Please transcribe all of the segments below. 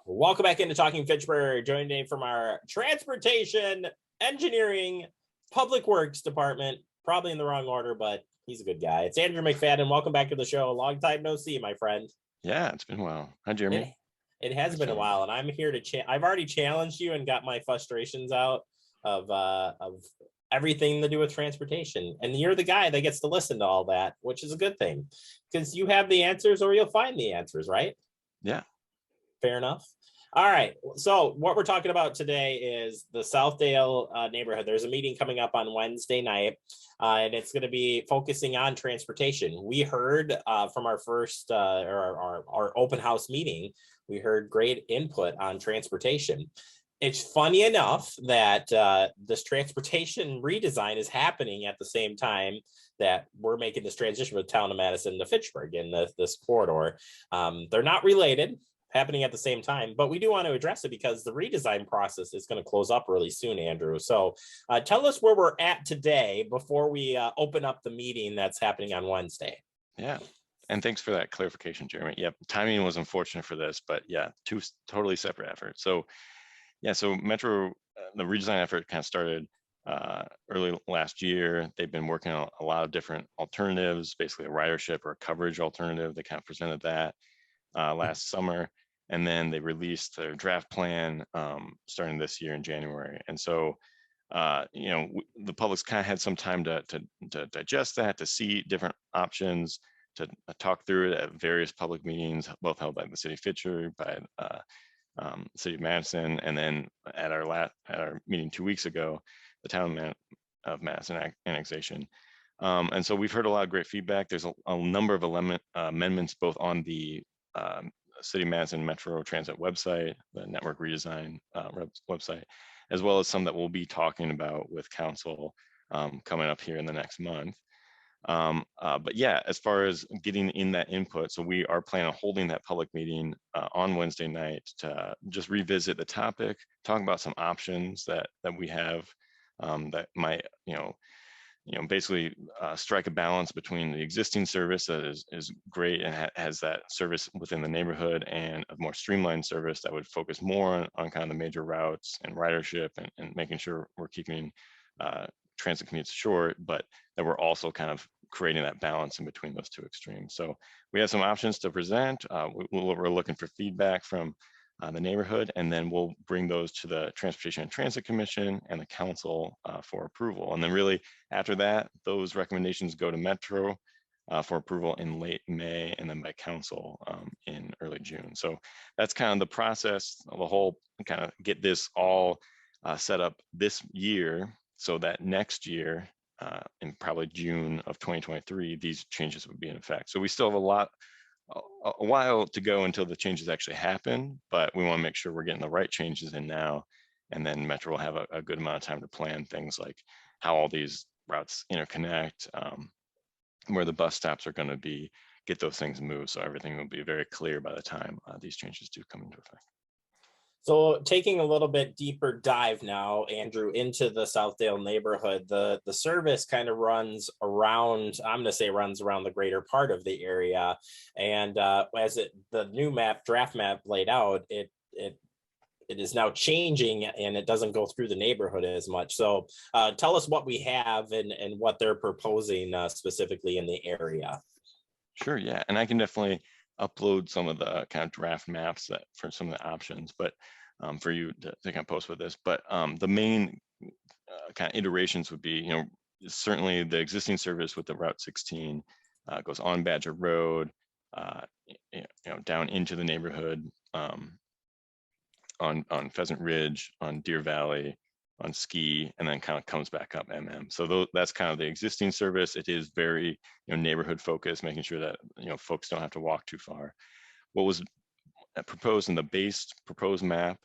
Welcome back into Talking Fitchburg, joined today from our Transportation, Engineering, Public Works Department. Probably in the wrong order, but he's a good guy. It's Andrew McFadden. Welcome back to the show. Long time no see, my friend. Yeah, it's been a while. Hi, Jeremy. It has been a while, and I'm here to I've already challenged you and got my frustrations out of everything to do with transportation. And you're the guy that gets to listen to all that, which is a good thing because you have the answers or you'll find the answers, right? Yeah. Fair enough. All right. So what we're talking about today is the Southdale neighborhood. There's a meeting coming up on Wednesday night, and it's going to be focusing on transportation. We heard from our first our open house meeting, we heard great input on transportation. It's funny enough that this transportation redesign is happening at the same time that we're making this transition from the town of Madison to Fitchburg in this corridor. They're not related, happening at the same time, but we do want to address it because the redesign process is going to close up really soon, Andrew. So tell us where we're at today before we open up the meeting that's happening on Wednesday. Yeah. And thanks for that clarification, Jeremy. Yep. Timing was unfortunate for this, but yeah, two totally separate efforts. So yeah, so Metro, the redesign effort kind of started early last year. They've been working on a lot of different alternatives, basically a ridership or a coverage alternative. They kind of presented that last summer. And then they released their draft plan starting this year in January. And so, the public's kind of had some time to digest that, to see different options, to talk through it at various public meetings, both held by the city of Fitchburg, by city of Madison, and then at our meeting 2 weeks ago, the town of Madison annexation. And so we've heard a lot of great feedback. There's a number of amendments both on the City of Madison Metro Transit website, the network redesign website, as well as some that we'll be talking about with council coming up here in the next month. But yeah, as far as getting in that input, so we are planning on holding that public meeting on Wednesday night to just revisit the topic, talk about some options that we have that might, basically strike a balance between the existing service that is great and has that service within the neighborhood, and a more streamlined service that would focus more on kind of the major routes and ridership and making sure we're keeping transit commutes short, but that we're also kind of creating that balance in between those two extremes. So we have some options to present. We're looking for feedback from the neighborhood, and then we'll bring those to the Transportation and Transit Commission and the council for approval. And then really after that, those recommendations go to Metro for approval in late May, and then by council in early June. So that's kind of the process, the whole kind of get this all set up this year, so that next year, in probably June of 2023, these changes would be in effect. So we still have a while to go until the changes actually happen, but we want to make sure we're getting the right changes in now, and then Metro will have a good amount of time to plan things like how all these routes interconnect, where the bus stops are going to be, get those things moved, so everything will be very clear by the time these changes do come into effect. So taking a little bit deeper dive now, Andrew, into the Southdale neighborhood, the service kind of runs around, I'm going to say runs around the greater part of the area. And as the new draft map laid out, it is now changing and it doesn't go through the neighborhood as much. So tell us what we have and what they're proposing specifically in the area. Sure, yeah. And I can definitely upload some of the kind of draft maps for some of the options, but for you to kind of post with this. But the main kind of iterations would be, certainly the existing service with the Route 16 goes on Badger Road, down into the neighborhood, on Pheasant Ridge, on Deer Valley, on Ski, and then kind of comes back up MM. So that's kind of the existing service. It is very neighborhood focused, making sure that folks don't have to walk too far. What was proposed in the base proposed map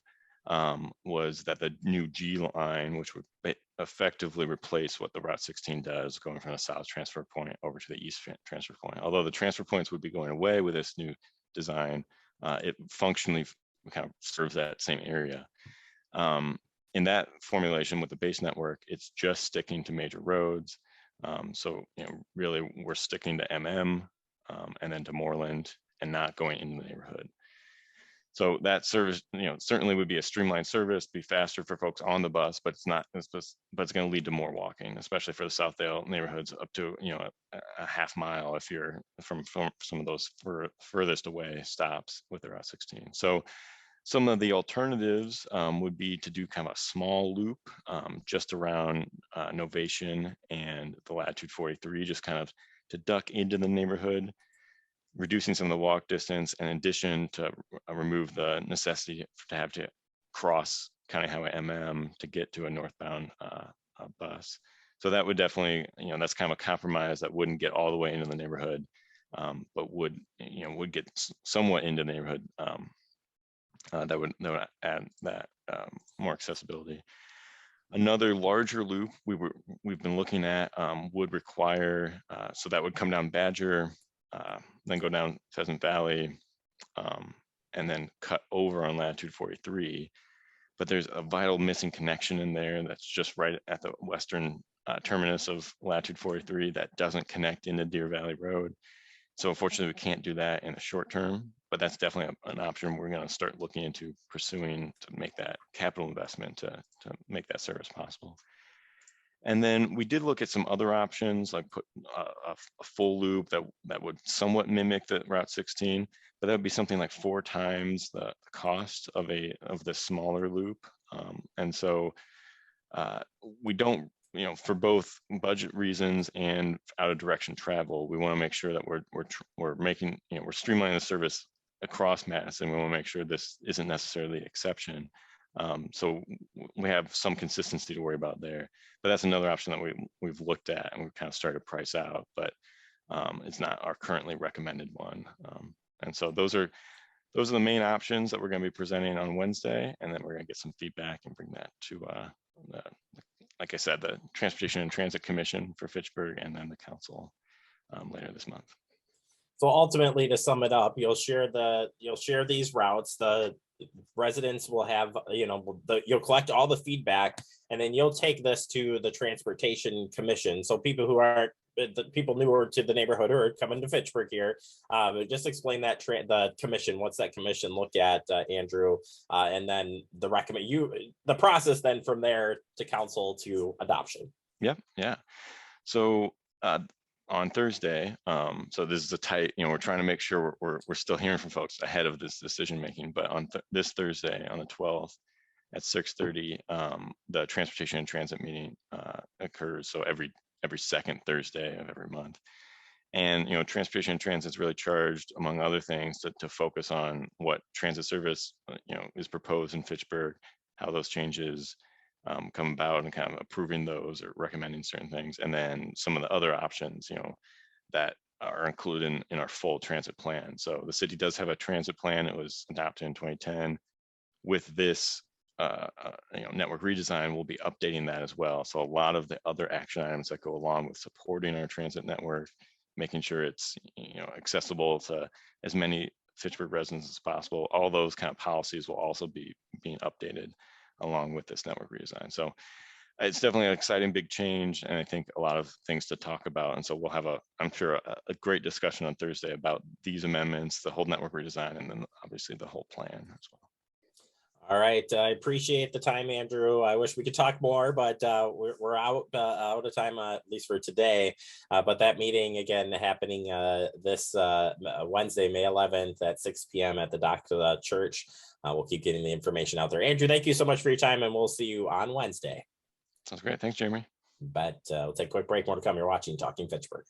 was that the new G line, which would effectively replace what the Route 16 does, going from the south transfer point over to the east transfer point. Although the transfer points would be going away with this new design, it functionally kind of serves that same area. In that formulation with the base network, it's just sticking to major roads. So really we're sticking to MM and then to Moreland and not going into the neighborhood. So that service, certainly would be a streamlined service, be faster for folks on the bus, but it's going to lead to more walking, especially for the Southdale neighborhoods up to, a half mile if you're from some of those furthest away stops with the Route 16. So some of the alternatives would be to do kind of a small loop just around Novation and the Latitude 43, just kind of to duck into the neighborhood, reducing some of the walk distance, in addition to remove the necessity to have to cross County Highway MM to get to a northbound bus. So that would definitely, that's kind of a compromise that wouldn't get all the way into the neighborhood, but would get somewhat into the neighborhood. That would add that more accessibility. Another larger loop we've been looking at would require, so that would come down Badger, then go down Pheasant Valley, and then cut over on Latitude 43. But there's a vital missing connection in there that's just right at the western terminus of Latitude 43 that doesn't connect into Deer Valley Road. So unfortunately, we can't do that in the short term, but that's definitely an option we're going to start looking into pursuing to make that capital investment to make that service possible. And then we did look at some other options, like put a full loop that would somewhat mimic the Route 16, but that would be something like 4 times the cost of the smaller loop. And so we don't, for both budget reasons and out of direction travel, we want to make sure that we're making, we're streamlining the service across Madison. We want to make sure this isn't necessarily an exception. So we have some consistency to worry about there, but that's another option that we've looked at and we've kind of started to price out, but it's not our currently recommended one. And so those are the main options that we're going to be presenting on Wednesday, and then we're going to get some feedback and bring that to like I said, the Transportation and Transit Commission for Fitchburg, and then the council later this month. So ultimately, to sum it up, you'll share these routes. The residents will have, you'll collect all the feedback, and then you'll take this to the Transportation Commission. So people who aren't the people newer to the neighborhood or coming to Fitchburg here, just explain that the commission. What's that commission look at, Andrew? And then the process then from there to council to adoption. Yep. Yeah. So on Thursday, so this is a tight, we're trying to make sure we're still hearing from folks ahead of this decision making, but on this Thursday on the 12th at 6:30, the Transportation and Transit meeting occurs. So every second Thursday of every month. And, Transportation and Transit is really charged, among other things, to focus on what transit service, is proposed in Fitchburg, how those changes come about, and kind of approving those or recommending certain things. And then some of the other options, that are included in our full transit plan. So the city does have a transit plan. It was adopted in 2010. With this network redesign, we'll be updating that as well. So a lot of the other action items that go along with supporting our transit network, making sure it's accessible to as many Fitchburg residents as possible, all those kind of policies will also be being updated along with this network redesign. So it's definitely an exciting big change, and I think a lot of things to talk about. And so we'll have I'm sure a great discussion on Thursday about these amendments, the whole network redesign, and then obviously the whole plan as well. All right, I appreciate the time, Andrew. I wish we could talk more, but we're out of time, at least for today. But that meeting again happening this Wednesday, May 11th at 6 p.m. at the Dock Church. We'll keep getting the information out there. Andrew, thank you so much for your time, and we'll see you on Wednesday. Sounds great. Thanks, Jeremy. But we'll take a quick break. More to come. You're watching Talking Fitchburg.